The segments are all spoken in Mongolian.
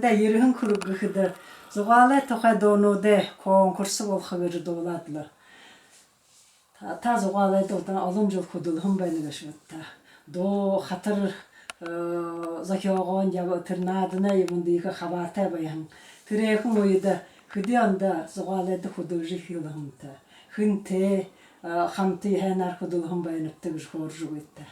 Манда ерген күргіхіді зуғалы тоқай донуды конкурсы болқа берді оладылы. Та зуғалайды одан алын жыл күділгім бәні көшметті. До қатыр закиоғын жабы тырнадына емінді екі қабарта байын. Тірекін ойыды күді анда зуғалайды күділжі хилығымды. Хынты қамты хәнар күділгім бәйініпті күш көржі өтті.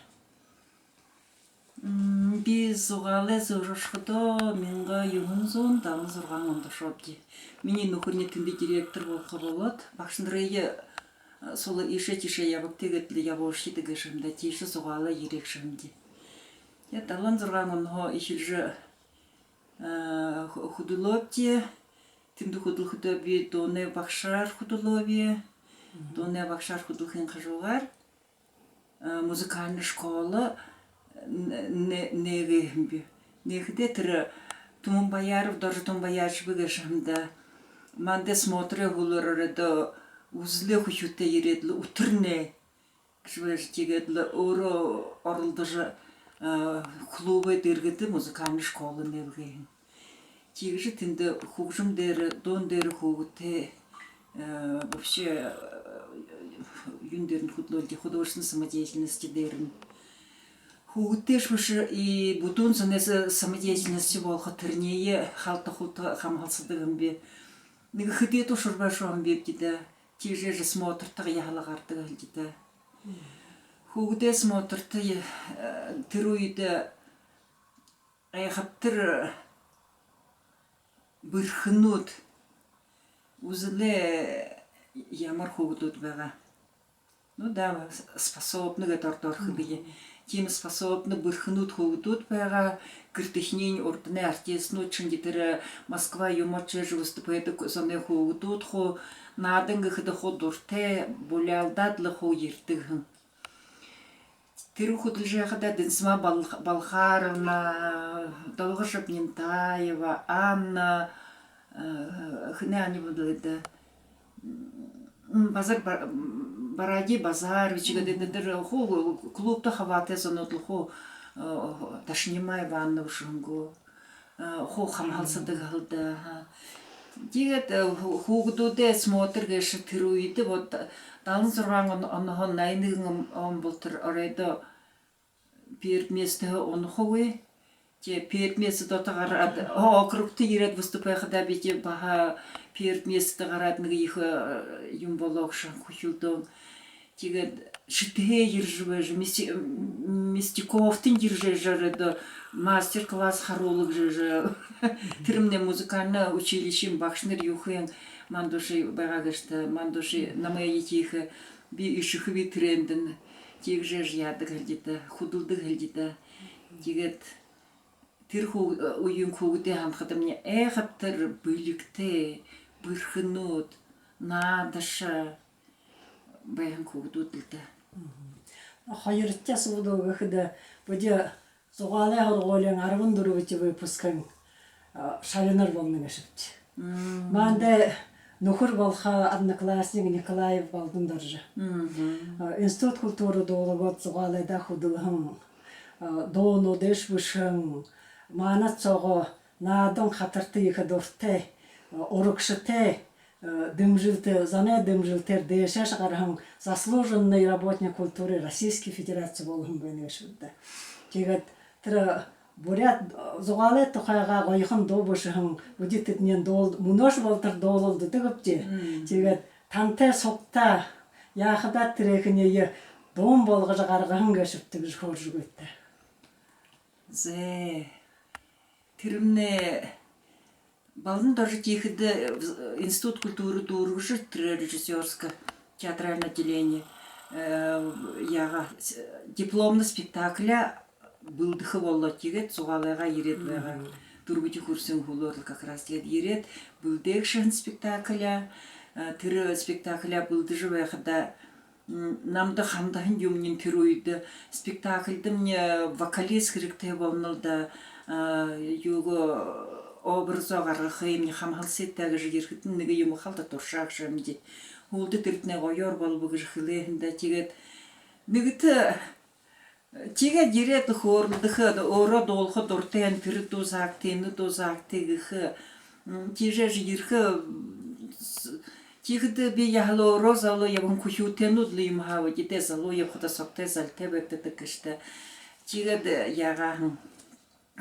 Biz зуғалы зұрышқыды менға юғын дамыз ұрған онды шопты. Менен өкірнетінде директор болқа болады. Бақшындырайы солы еше-теше ябық тегетлі ябоши дегішімді, теші зуғалы ерекшімді. Талан зұрған онғы ешілжі худылопте, тімді худыл-худоби доны бақшар худылоби, доны бақшар худылхын қажуғар, музыкальный школы негехимби. Нехде тірі Тумын Баяров, даже Тумын Баяров бігішімді. Манде смотры ғылырырыды узлы хұшуты ередлі ұтырне. Кішвер тегедлі оры орылдыжы клубы дергеді музыкальный школы негехим. Тегіші тінді хұғжым дәрі, дон дәрі хұғыты вообще юндерін художественной самодеятельности дәрін. Хугутеш выше и бутун сонесы самодеятельности волха тернее халта хута хамхалсыдыгым бе. Неге хыте то шурбашуам бе диде. Тиже же смотртыгы яхалагардыгы диде. Хугуте смотрты тируиде айхаптыр бырхынут узле ямар хугутут бага. Ну да, способны гатор-торхы бе. Тем способны бырхнут хугутут бага киртехнень ордны артистну чиндитера Москва юмачеж выступает зоне хугутут ху надынгы хыды ху дурте болялдадлы ху ертыгын. Тиру худылжа хада Дынсма Балхаровна, Долгошап Нентаева, Анна, хыны они будут базар Баради Базарович, гадедер ху клубта хавате занотл ху Ташнима Ивановна шунгу ху хамхалсады галда. Дигет хугдуде смотр геш тируиде вот далын сурган он найнын он болтыр орайда перед место он хуе. Те перед место дотагар округты ирет выступая хада бите баха перед место гарадныгы их юмболокшан хухилдон. Тигет шитhe ержвеж Мистиковтын ержежереда мастер-класс харолог же тирмне музыкальное училище бахшнер юхен мандуши багагашта мандуши на моей тихе би ишхви тренден тигжеж яды галдита худулды галдита тигет тирху уюн хугуте хамхатамне эхаттар биликте бырхынут надаша баян хугдутылда. Хайрытта суудуга хыда бөде зуғалы ғолғолен арғын дұрубыте выпускан шалынар болны гашыпты. Манда нухур болха одноклассник Николаев балдын даржы. Институт культуры долы год зуғалайда худылғым. Дону дэш вышын, манат соғы надың қатырты екі дұрты, орықшыты, дымжилты, зане дымжилтер дэшаш қархым заслуженный работник культуры Российской Федерации болғым бәнешілді. Тегет тірі бурят зуғалы тұқайға ғойқын добышығын өдететінен мұнош болтыр долылды дүгіпте. Тегет танты соқта яқыда тірекіне дом болғыжы қарғығын көшіпті біз көржі көтті. Зе тірімне балын даже тихіді Институт культуры дұрғышы режиссерско театральное отделение яға дипломный спектакля бұлдықы болы тегет суғалайға ерет байға дұрбыты көрсен ғылырлы как раз тегет ерет бұлдек шын спектакля тірі спектакля бұлды жы байғыда намды қамдағын юмнен тіруйді спектакльді мне вокалист керекте болнылды юғы образы ғарғықы емне қамғалсеттәгі жігергітін неге юмы қалда тұршақ жамде Улды тертне гойор бол бугыш хилехинде тигет нигите 지가 이래도 호르드խ 오로 돌խ 돌텐 피르도 작테는 도 작테그 지제지 이르크 지그드 비야로 로자로 야본 쿠슈테누 림하고 기테살로 야코다 속테살 테베트 그시데 지가드 야가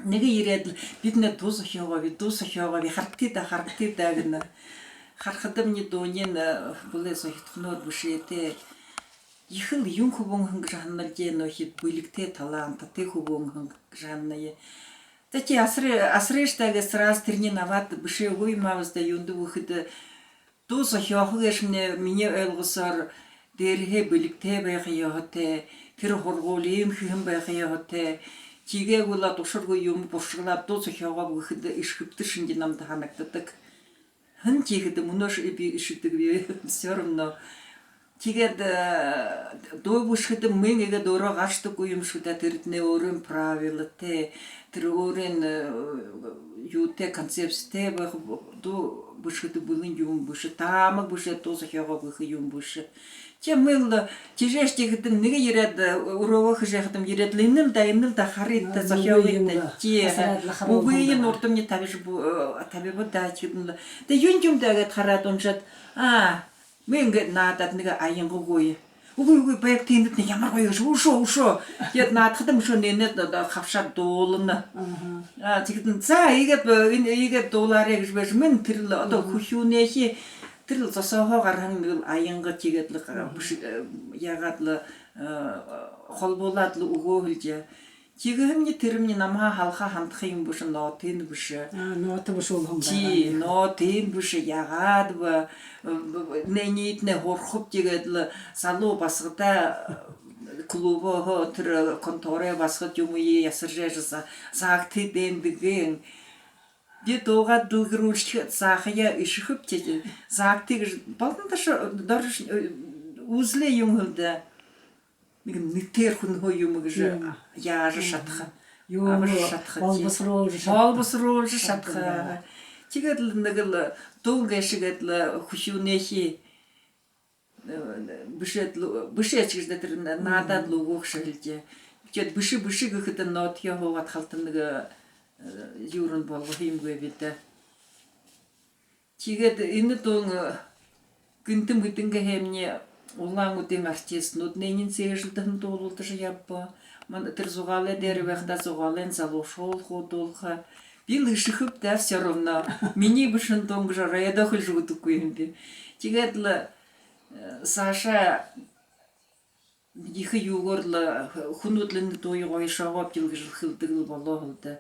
내가 이래도 бид네 도서 효가 비 хартида гына хархадымни донен булесо хитхнод бушете ихэл юм хубон ханг жанналге нохит бүлэгтэй талант тэ хубон ханг жаннае тэти асрэштагэ сраз тэрний нават бүшэ гуй мавзда юнду бүхэд доосо хёхгэшне миний ойлгосоор дээрхэ бүлэгтэй байх ёотэй тэр хургуулын хэм байх ёотэй чигээгула тушргүй юм бушглаад доосо хёгаа бүхэд ишгэвтэр шинж намд ханагддаг хэн чигэд мөнөш би ишдэг би всё равно тэгээд дообушхэд мэнгээ дөрөө гашдаггүй юм шүү дээ тэрдний өөрийн правилатай тэр өөрийн юутэй концепцтэй байх до бушхэд бүлэн юм буш таамаг буш доосо хёгаа бүх юм буш чимэл чижэштигэд нэг ирээд өрөөгөө хэжэхдам ирээд линэл да харитта зохиогтой чи үгүй нурдамны табибуда чигэн тэ юнжумдаа хараад уншаад мэнгэ наадад нэг аянгуугүй үгүй баяг тэнд нэг ямар гоё шүү яд наадхадам шүү нэнэ хавшаад дуулна тэгдэн за игээд дуулаарэ гэж байж мен тэр одоо хүхүүнэхи тэр засаахаа гархан нэг аянга чигээд л ягаад л холбуулаад л өгөөлж чигэхэмни тэрмни намха халха хандах юм биш ноо тэн биш ноо тэбш юм чи ноо тэн биш ягаад ба нэнитнэ хорхоп чигээд л салуу басгада клубо тэр конторе басгад юм ясаржээс саагт дэндгэн би дууга дүгрүүлчих заахя ишхэв чи заактыг болондош дорш үзлээ юм хөлдө нэг тэр хүн хөө юм гэж яаж шатах юм болбосруу шатах тэгээд л нэг л дуугэшгээд л хүшүүнэхи бишээч гэж тэр надад л өгөх шилжээ тэгээд биш гэхэд нотхи хуугаад халтан нэг юурын болгох юмгүй бидэ тэгээд энэ дуун гинтэм гэдэнгэ хэмни улаангуудын артистнууд нэнин цээжлдэн дуулуулдаж явба ман тэр зугаалаа дээр байхдаа зугаалын залуушуул худуулха би л ишхэв да всё равно миний бишэн донгж рэдохл жигдэггүй юм би тэгээд л Саша их юугаар л хүнүүдлэн дуугаа шоогоо гэж хэлдэг л болоо хөлдө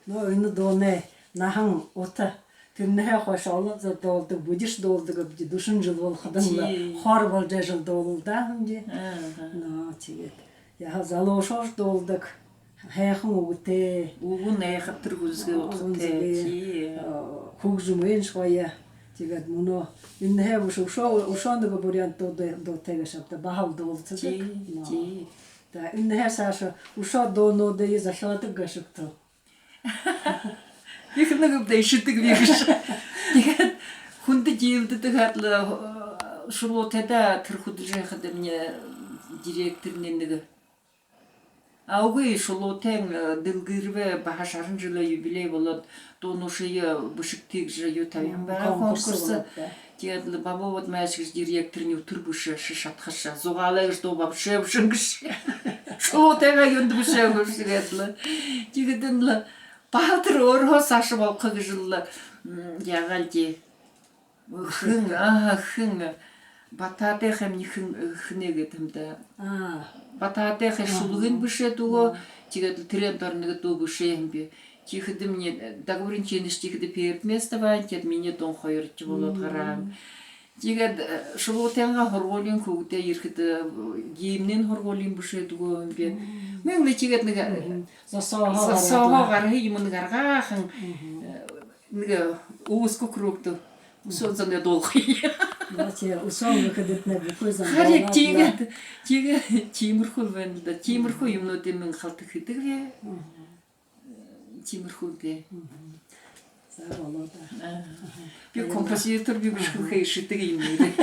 но энэ дооне нахан ута тэрнээ хош олон зодолдог будиш доолдог гэж душин жил болохдан хор болж ажил доолда хэмжээ но тэгээд яа залуушор доолдог хайхан үгтэй үгүн найхад тэр гүсгээ утгатай хөгжмөн шоя тэгээд мөнөө энэ хэвш ушондог вариант доотайгаш авта бахал доолцдаг да энэ хэсаш ушоо доонод я захаадаг гашигто их нэг дэшдэг биш тэгээд хүндэд живддэг хадла шулуутэда тэр хөдөлгөөнийхэд миний директорны нэг аугүй шулуутэн дэлгэрвэ бахашарын жилийн юбилей болоод дуунушия бушигтыг юу тавьсан байгаа конкурс тэгээд бабууд маш гэж директорны өтөр бүш шатхаш зугаалаа гэж дуу бавшээ гэж шулуутэга юнд бүшээ гэж тэгээд л баатар өөрөө саш болох гэж л ягаалжи хин бататай хэмнэ хнэгэд юмда бататай хэшулгэн бишээ дүүгөө тэгээд тренд орныг дүү бишээ юм би чихэд миний договорын чинэш чихэд перед место байна гэд миний дон хоёрч болоод гараа тэгээд шулуутэнга хоргуулын хөвдөө ирэхэд гимнэн хоргуулын бишээ дүүгөө юм би мен л чигэд нэг сосоо гарах юм нэг гаргаахан нэг өөсгөх рүүгд усоозны дуулахыг Наач усон гэхэд нэг бүхээс харин чигээ чимэрхүү байна да чимэрхүү юмнуудыг мэн халдаг хэдэг вэ чимэрхүү дээ за болоо да би композитор би биш хөө шидэг юм нэрээ